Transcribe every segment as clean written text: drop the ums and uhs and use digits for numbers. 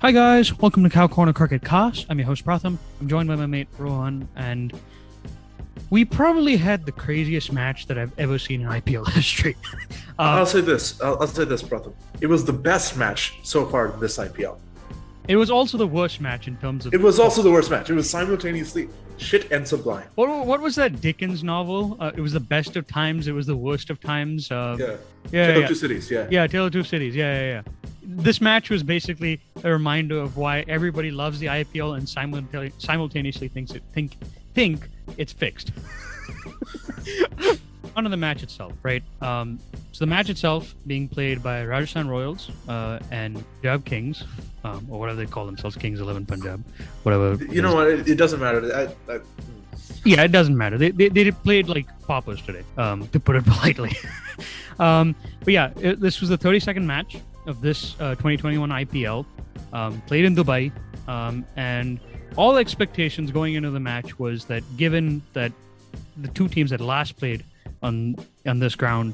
Hi guys, welcome to Cow Corner Cricket Cast. I'm your host Pratham. I'm joined by my mate Rohan, and we probably had the craziest match that I've ever seen in IPL history. I'll say this. I'll say this, Pratham. It was the best match so far in this IPL. It was also the worst match in terms of. It was also the worst match. It was simultaneously shit and sublime. What was that Dickens novel? It was the best of times. It was the worst of times. Tale of Two Cities. Yeah, Tale of Two Cities. Yeah. This match was basically a reminder of why everybody loves the IPL and simultaneously think it's fixed. On to the match itself, right? So the match itself being played by Rajasthan Royals and Punjab Kings, or whatever they call themselves, Kings 11 Punjab, whatever. You know what? It doesn't matter. Yeah, it doesn't matter. They played like paupers today, to put it politely. But yeah, this was the 32nd match of this 2021 IPL, played in Dubai, and all expectations going into the match was that given that the two teams that last played on this ground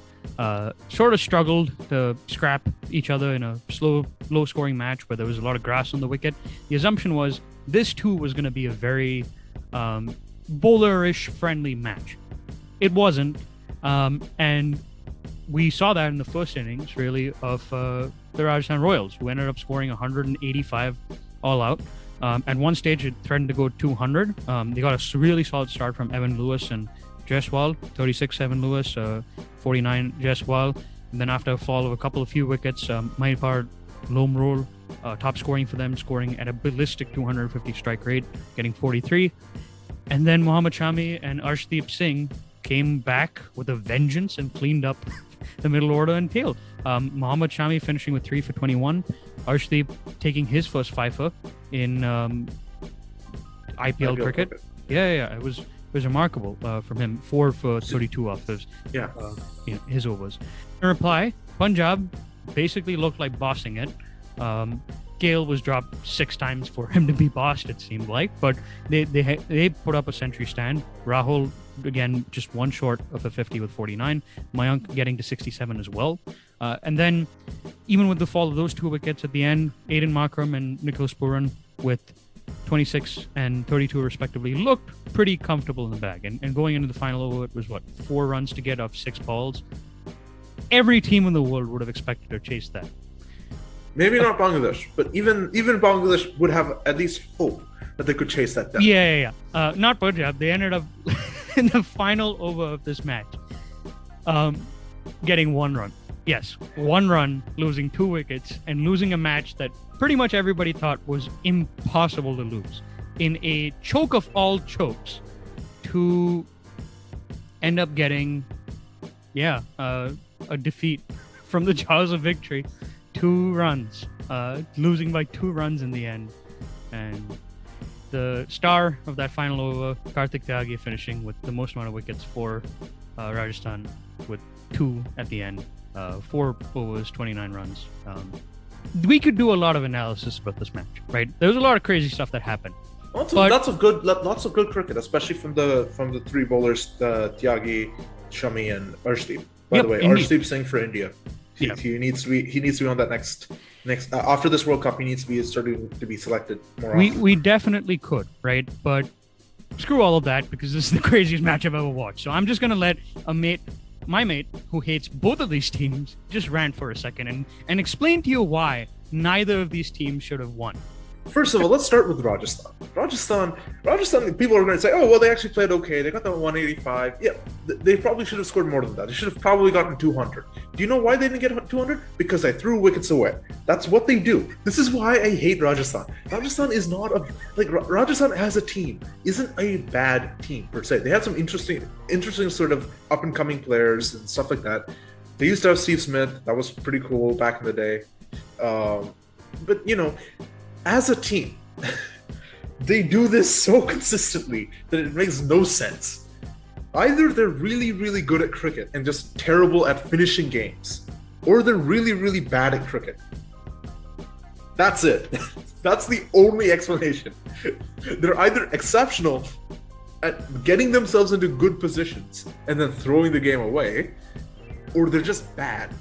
sort of struggled to scrap each other in a low scoring match where there was a lot of grass on the wicket, the assumption was this too was going to be a very bowlerish friendly match. It wasn't, and we saw that in the first innings, really, of the Rajasthan Royals, who ended up scoring 185 all out. At one stage, it threatened to go 200. They got a really solid start from Evan Lewis and Jaiswal, 36 Evan Lewis, 49 Jaiswal. And then after a fall of a few wickets, Mahipal Lomror, top scoring for them, scoring at a ballistic 250 strike rate, getting 43. And then Mohammad Shami and Arshdeep Singh came back with a vengeance and cleaned up the middle order and tail. Mohammad Shami finishing with 3 for 21. Arshdeep taking his first fifer in IPL cricket. Yeah. It was remarkable from him. 4 for 32 off his overs. In reply, Punjab basically looked like bossing it. Gale was dropped 6 times for him to be bossed, it seemed like, but they put up a century stand. Rahul, again, just one short of a 50 with 49. Mayank getting to 67 as well. And then, even with the fall of those 2 wickets at the end, Aiden Markram and Nicholas Puran with 26 and 32 respectively looked pretty comfortable in the bag. And going into the final over, it was 4 runs to get off 6 balls. Every team in the world would have expected to chase that. Maybe not Bangladesh, but even Bangladesh would have at least hope that they could chase that down. Yeah. Not Punjab. They ended up in the final over of this match, getting 1 run. Yes, 1 run, losing 2 wickets, and losing a match that pretty much everybody thought was impossible to lose. In a choke of all chokes, to end up getting, a defeat from the jaws of victory. 2 runs, losing by 2 runs in the end. And the star of that final over, Kartik Tyagi, finishing with the most amount of wickets for Rajasthan with 2 at the end. 4 overs, 29 runs. We could do a lot of analysis about this match, right? There was a lot of crazy stuff that happened. Lots of good cricket, especially from the 3 bowlers, Tyagi, Shami, and Arshdeep. By the way, indeed. Arshdeep Singh for India. He needs to be on that next after this World Cup. He needs to be starting to be selected more often. We definitely could, right? But screw all of that, because this is the craziest match I've ever watched. So I'm just gonna let my mate who hates both of these teams, just rant for a second and explain to you why neither of these teams should have won. First of all, let's start with Rajasthan. Rajasthan, people are going to say, oh, well, they actually played okay. They got the 185. Yeah, they probably should have scored more than that. They should have probably gotten 200. Do you know why they didn't get 200? Because they threw wickets away. That's what they do. This is why I hate Rajasthan. Rajasthan is not Rajasthan as a team isn't a bad team per se. They had some interesting sort of up-and-coming players and stuff like that. They used to have Steve Smith. That was pretty cool back in the day. But, as a team, they do this so consistently that it makes no sense. Either they're really, really good at cricket and just terrible at finishing games, or they're really, really bad at cricket. That's it. That's the only explanation. They're either exceptional at getting themselves into good positions and then throwing the game away, or they're just bad.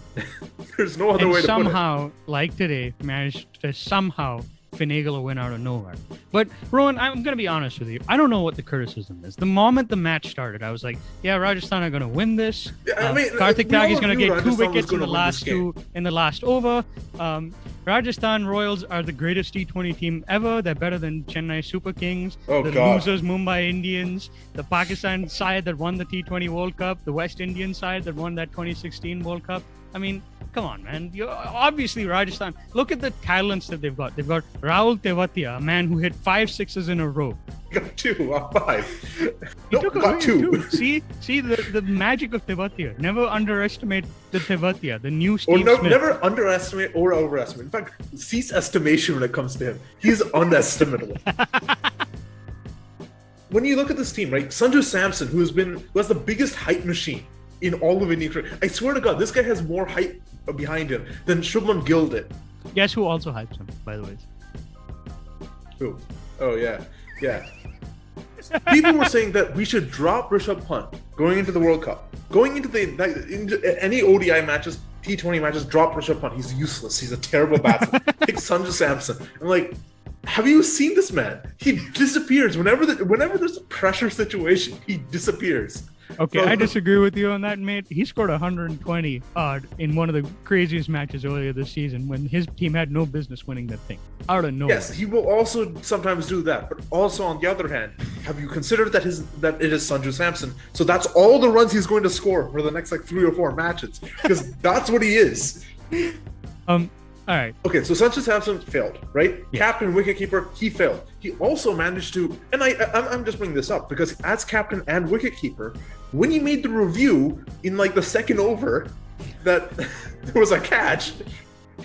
There's no other way to put it. Somehow, like today, managed to finagle a win out of nowhere. But Rohan, I'm going to be honest with you. I don't know what the criticism is. The moment the match started, I was like, yeah, Rajasthan are going to win this. Kartik Tyagi is going to get 2 wickets in the last over. Rajasthan Royals are the greatest T20 team ever. They're better than Chennai Super Kings, losers Mumbai Indians, the Pakistan side that won the T20 World Cup, the West Indian side that won that 2016 World Cup. I mean, come on, man. Obviously, Rajasthan. Look at the talents that they've got. They've got Rahul Tewatia, a man who hit 5 sixes in a row. Got 2 out of 5. Got 2. See the magic of Tewatia. Never underestimate the Tewatia, the new Steve Smith. Never underestimate or overestimate. In fact, cease estimation when it comes to him. He's unestimable. When you look at this team, right? Sanju Samson, who has the biggest hype machine in all of Indian cricket. I swear to God, this guy has more hype behind him than Shubman Gill did. Guess who also hypes him, by the way? Who? Oh, yeah. People were saying that we should drop Rishabh Pant going into the World Cup. Going into any ODI matches, T20 matches, drop Rishabh Pant. He's useless. He's a terrible batsman. Pick Sanju Samson. I'm like, have you seen this man? He disappears. Whenever there's a pressure situation, he disappears. Okay, I disagree with you on that, mate. He scored 120 odd in one of the craziest matches earlier this season when his team had no business winning that thing. Out of nowhere. Yes, he will also sometimes do that. But also, on the other hand, have you considered that it is Sanju Samson? So that's all the runs he's going to score for the next 3 or 4 matches. Because that's what he is. All right. Okay, so Sanju Samson failed, right? Yeah. Captain, wicketkeeper, he failed. He also managed to, and I'm just bringing this up because as captain and wicketkeeper, when he made the review in the second over that there was a catch,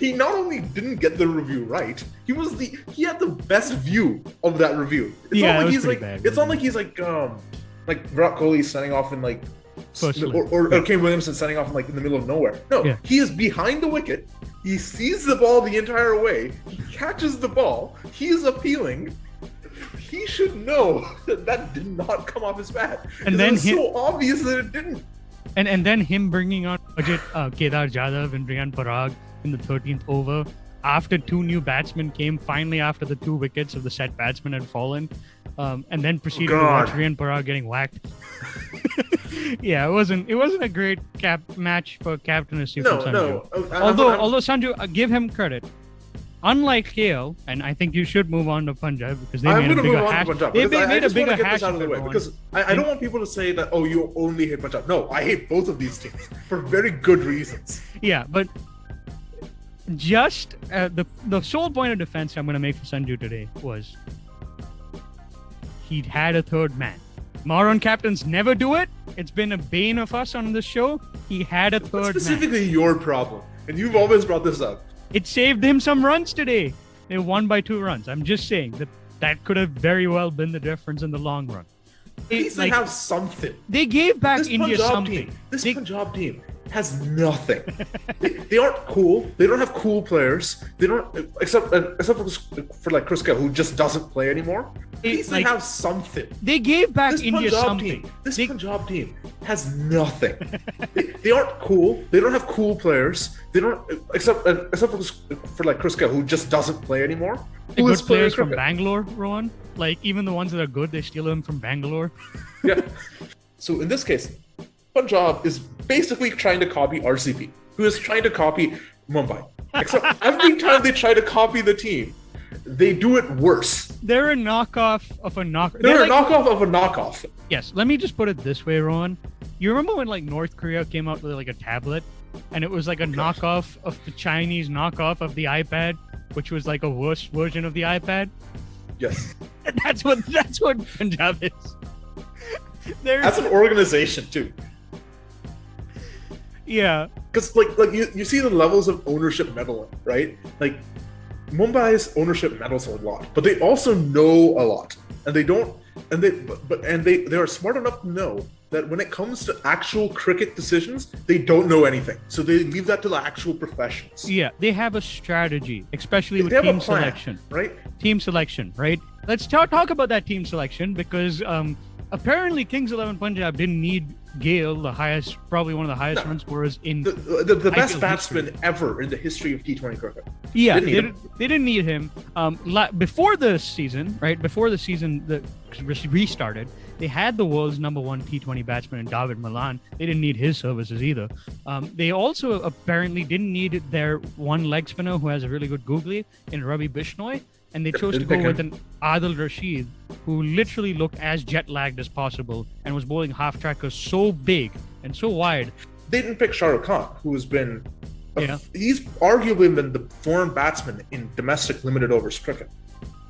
he not only didn't get the review right, he had the best view of that review. It's not like he's bad. It's not like he's like Virat Kohli standing off in or Kane Williamson standing off in the middle of nowhere. No, He is behind the wicket. He sees the ball the entire way. He catches the ball. He is appealing. He should know that did not come off his bat. And then it's so obvious that it didn't. And then him bringing on Kedar Jadhav and Riyan Parag in the 13th over after 2 new batsmen came finally after the 2 wickets of the set batsman had fallen, and then proceeded to watch Riyan Parag getting whacked. Yeah, it wasn't a great match for captaincy from Sanju. Although Sanju, give him credit. Unlike KL, and I think you should move on to Punjab because they made a bigger hash. They made a bigger hash out of the way because I don't want people to say that you only hate Punjab. No, I hate both of these teams for very good reasons. Yeah, but just the sole point of defense I'm going to make for Sanju today was he'd had a third man. Maroon captains never do it. It's been a bane of us on this show. He had a third man. Specifically your problem, and you've always brought this up. It saved him some runs today. They won by 2 runs. I'm just saying that could have very well been the difference in the long run. At least they have something. They gave back India something. This Punjab team has nothing. They aren't cool. They don't have cool players. They don't, except for Chris Gale, who just doesn't play anymore. At least they have something. They gave back India something. This Punjab team has nothing. They aren't cool. They don't have cool players. They don't, except for Chris Gale, who just doesn't play anymore. Good players from Bangalore, Rohan. Even the ones that are good, they steal them from Bangalore. Yeah. So in this case, Punjab is basically trying to copy RCB, who is trying to copy Mumbai. Except every time they try to copy the team, they do it worse. They're a knockoff of a knockoff. They're a knockoff of a knockoff. Yes, let me just put it this way, Rohan. You remember when North Korea came out with a tablet, and it was a knockoff of the Chinese knockoff of the iPad, which was a worse version of the iPad? Yes. That's what Punjab is. As an organization too. Yeah. Because you see the levels of ownership meddling, right? Mumbai's ownership meddles a lot, but they also know a lot, and they are smart enough to know that when it comes to actual cricket decisions, they don't know anything. So they leave that to the actual professionals. Yeah, they have a strategy, especially with team selection, right? Team selection, right? Let's talk about that team selection because apparently Kings 11 Punjab didn't need Gale, probably one of the highest run scorers in the best IPL batsman history. ever in the history of T20 cricket. Yeah, Didn't need him. they didn't need him. Before the season, right? Before the season that restarted, they had the world's number one T20 batsman in David Malan. They didn't need his services either. They also apparently didn't need their one leg spinner who has a really good googly in Ravi Bishnoi. And they chose to go with an Adil Rashid, who literally looked as jet lagged as possible and was bowling half trackers so big and so wide. They didn't pick Shah Rukh Khan, who has been he's arguably been the foreign batsman in domestic limited overs cricket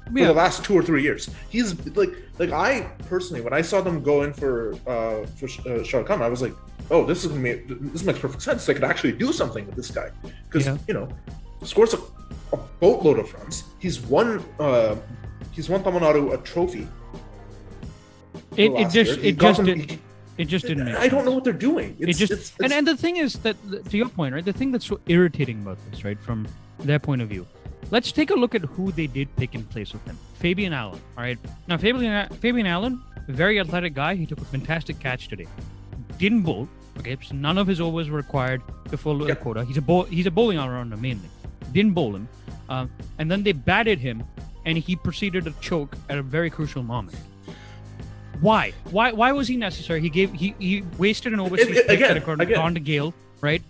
for the last 2 or 3 years. He's like I personally, when I saw them go in for Shah Rukh Khan, I was like, oh, this makes perfect sense. They could actually do something with this guy because scores a boatload of runs. He's won Tamil Nadu a trophy. It just didn't make sense. I don't know what they're doing. And the thing is that, to your point, right? The thing that's so irritating about this, right, from their point of view, let's take a look at who they did pick in place of him. Fabian Allen. All right. Now, Fabian Allen, a very athletic guy. He took a fantastic catch today. Didn't bowl. Okay, so none of his overs were required to follow the quota. He's a bowling all-rounder mainly. Didn't bowl him, and then they batted him, and he proceeded to choke at a very crucial moment. Why was he necessary? He wasted an overseas pick that could have gone to Gale, right?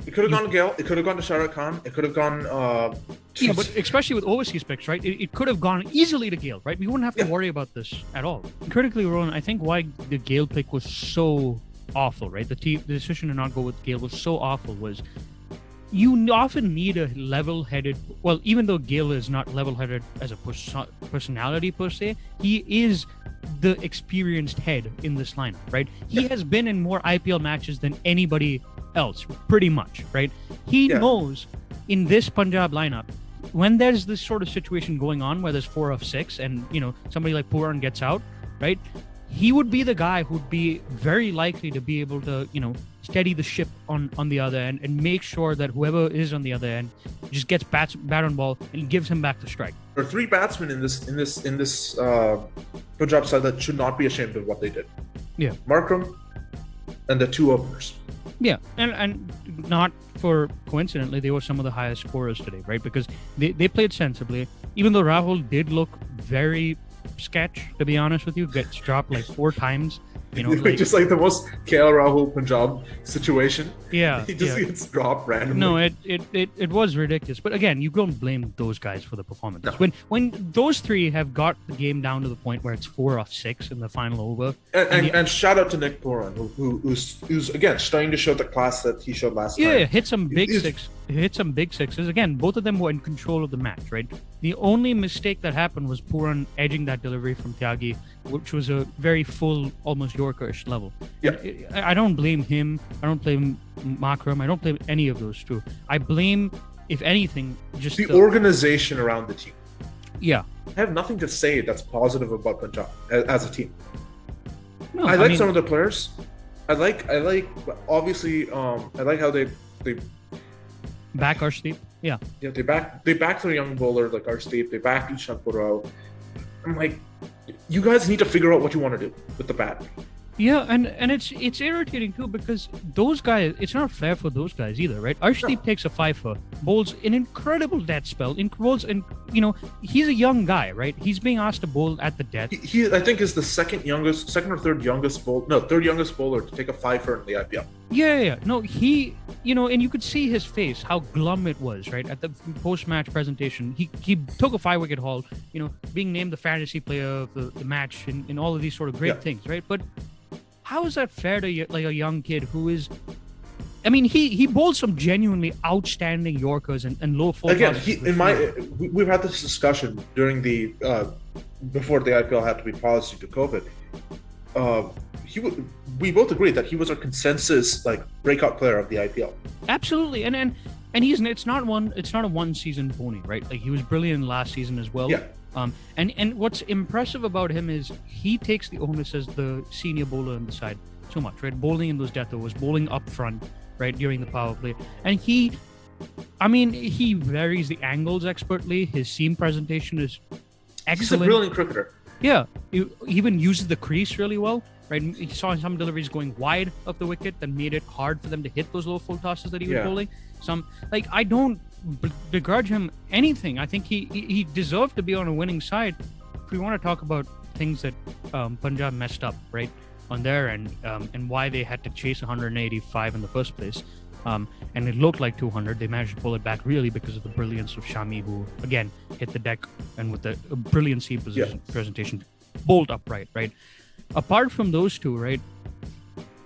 It could have gone to Gale. It could have gone to Shah Rukh Khan. It could have gone. But especially with overseas picks, right? It could have gone easily to Gale, right? We wouldn't have to worry about this at all. Critically, Rohan, I think why the Gale pick was so awful, right? The decision to not go with Gale was so awful was. You often need a level-headed. Well, even though Gale is not level-headed as a personality per se, he is the experienced head in this lineup, right? He has been in more IPL matches than anybody else, pretty much, right? He knows in this Punjab lineup when there's this sort of situation going on where there's 4 of 6, and somebody like Pooran gets out, right? He would be the guy who'd be very likely to be able to, steady the ship on the other end and make sure that whoever is on the other end just gets bat on ball and gives him back the strike. There are 3 batsmen in this Punjab side that should not be ashamed of what they did. Yeah, Markram and the 2 openers. Yeah, and not for coincidentally, they were some of the highest scorers today, right? Because they played sensibly. Even though Rahul did look very sketch, to be honest with you, gets dropped like 4 times. Just like the most KL Rahul Punjab situation. Yeah, he just gets dropped randomly. No, it was ridiculous. But again, you don't blame those guys for the performance. No. When those 3 have got the game down to the point where it's 4 of 6 in the final over. And shout out to Nick Pooran, who's again starting to show the class that he showed last night. Yeah, hit some big sixes. Again, both of them were in control of the match, right? The only mistake that happened was Pooran edging that delivery from Tyagi, which was a very full, almost Yorkerish level. Yeah. I don't blame him. I don't blame Makram. I don't blame any of those 2. I blame, if anything, just the organization around the team. Yeah. I have nothing to say that's positive about Punjab as a team. No, I like some of the players. I like obviously I like how they back Arshdeep. Yeah. Yeah, they back their young bowler like Arshdeep. They back Ishant Burrell. I'm like, you guys need to figure out what you want to do with the bat. Yeah, and it's irritating too because those guys, it's not fair for those guys either, right? Arshdeep takes a 5-4, bowls an incredible death spell, he's a young guy, right? He's being asked to bowl at the death. He I think is the second or third youngest bowler to take a 5-4 in the IPL. Yeah. No, he, and you could see his face, how glum it was, right? At the post-match presentation, he took a 5-wicket haul, being named the fantasy player of the match and all of these sort of great things, right? But how is that fair to like a young kid who is? I mean, he bowls some genuinely outstanding Yorkers and low full. Again, we've had this discussion during the before the IPL had to be paused due to COVID. We both agreed that he was our consensus like breakout player of the IPL. Absolutely, and it's not a 1 season pony, right? Like he was brilliant last season as well. Yeah. And what's impressive about him is he takes the onus as the senior bowler on the side so much, right? Bowling in those death overs, bowling up front, right, during the power play. And he varies the angles expertly. His seam presentation is excellent. He's a brilliant cricketer. Yeah. He even uses the crease really well, right? He saw some deliveries going wide of the wicket that made it hard for them to hit those low full tosses that he was bowling. I don't begrudge him anything. I think he deserved to be on a winning side. If we want to talk about things that Punjab messed up, right, on their end, and why they had to chase 185 in the first place, and it looked like 200, they managed to pull it back really because of the brilliance of Shami, who again hit the deck and with the brilliant seat presentation, bowled upright, right? Apart from those two, right,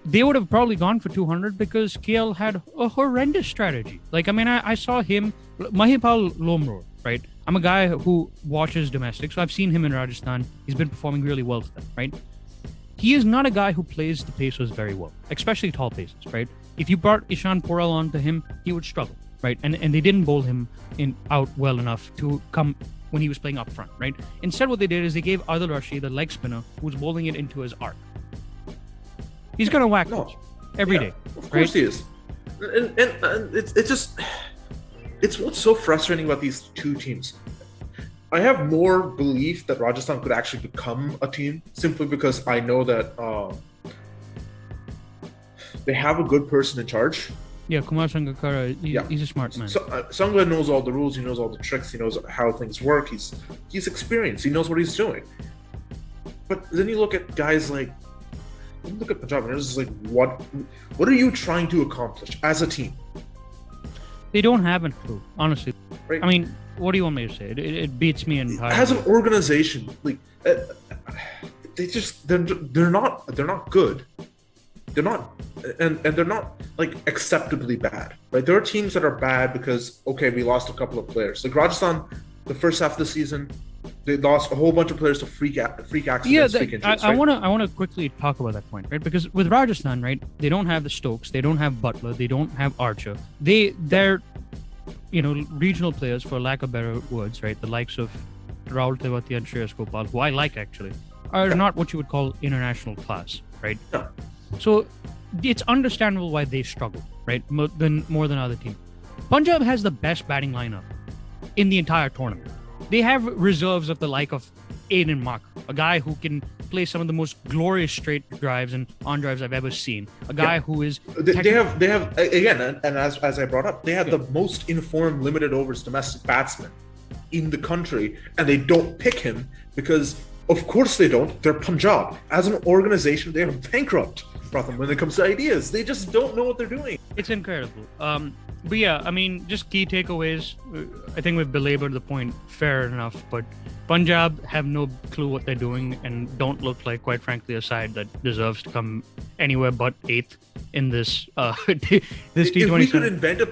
they would have probably gone for 200 because KL had a horrendous strategy. Like, I mean, I saw him, Mahipal Lomror, right? I'm a guy who watches domestic, so I've seen him in Rajasthan. He's been performing really well for them, right? He is not a guy who plays the pacers very well, especially tall pacers, right? If you brought Ishan Poral onto him, he would struggle, right? And they didn't bowl him out well enough to come when he was playing up front, right? Instead, what they did is they gave Adil Rashid, the leg spinner, who was bowling it into his arc. He's gonna whack those every day. Of course he is. And it's what's so frustrating about these two teams. I have more belief that Rajasthan could actually become a team simply because I know that they have a good person in charge. Yeah, Kumar Sangakkara, he's a smart man. Sangha knows all the rules, he knows all the tricks, he knows how things work, he's experienced, he knows what he's doing. But then you look at guys like, look at Punjab, and it's just like, what are you trying to accomplish as a team? They don't have a clue, honestly. Right? I mean, what do you want me to say? It beats me entirely. As an organization, like they're not good. They're not, and they're not like acceptably bad. Right? There are teams that are bad because we lost a couple of players. Like Rajasthan, the first half of the season, they lost a whole bunch of players to freak accidents, freak injuries. I want to quickly talk about that point, right? Because with Rajasthan, right, they don't have the Stokes, they don't have Butler, they don't have Archer. They're regional players, for lack of better words, right? The likes of Rahul Tewati and Shreyas Gopal, who I like actually, are not what you would call international class, right? No. So it's understandable why they struggle, right? More than other teams. Punjab has the best batting lineup in the entire tournament. They have reserves of the like of Aiden Mark, a guy who can play some of the most glorious straight drives and on drives I've ever seen. A guy who is they have again, and as I brought up, they have the most informed limited overs domestic batsman in the country, and they don't pick him because of course they don't. They're Punjab. As an organization, they are bankrupt, Pratham, when it comes to ideas. They just don't know what they're doing. It's incredible. But yeah, I mean, just key takeaways. I think we've belabored the point fair enough, but Punjab have no clue what they're doing and don't look like, quite frankly, a side that deserves to come anywhere but 8th in this this T20. If we could invent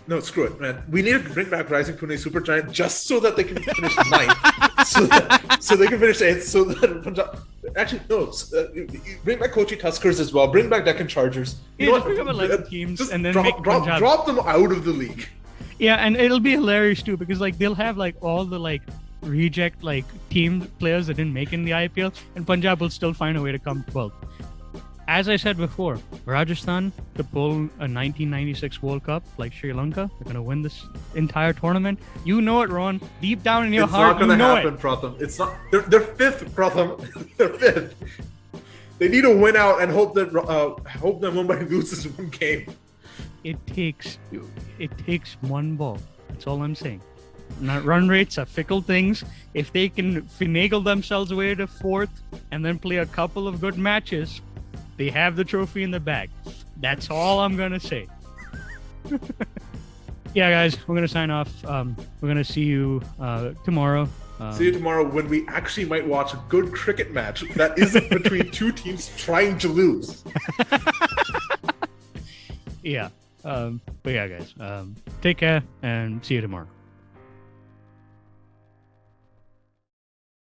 no, screw it, man. We need to bring back Rising Pune Super Giant just so that they can finish 9th. so they can finish 8th. So that Punjab... Actually, no. Bring back Kochi Tuskers as well. Bring back Deccan Chargers. Just bring up 11 teams and then drop them out of the league. Yeah, and it'll be hilarious too because they'll have all the reject team players that didn't make in the IPL, and Punjab will still find a way to come 12th. As I said before, Rajasthan to pull a 1996 World Cup like Sri Lanka, they're going to win this entire tournament. You know it, Rohan. Deep down in your heart, you know it. It's not going to happen, Pratham. It's not. They're 5th, Pratham. They're 5th. They need to win out and hope that Mumbai loses one game. It takes one ball. That's all I'm saying. Run rates are fickle things. If they can finagle themselves away to 4th and then play a couple of good matches, they have the trophy in the bag. That's all I'm going to say. Yeah, guys, we're going to sign off. We're going to see you tomorrow. See you tomorrow when we actually might watch a good cricket match that isn't between two teams trying to lose. Yeah. But yeah, guys, take care and see you tomorrow.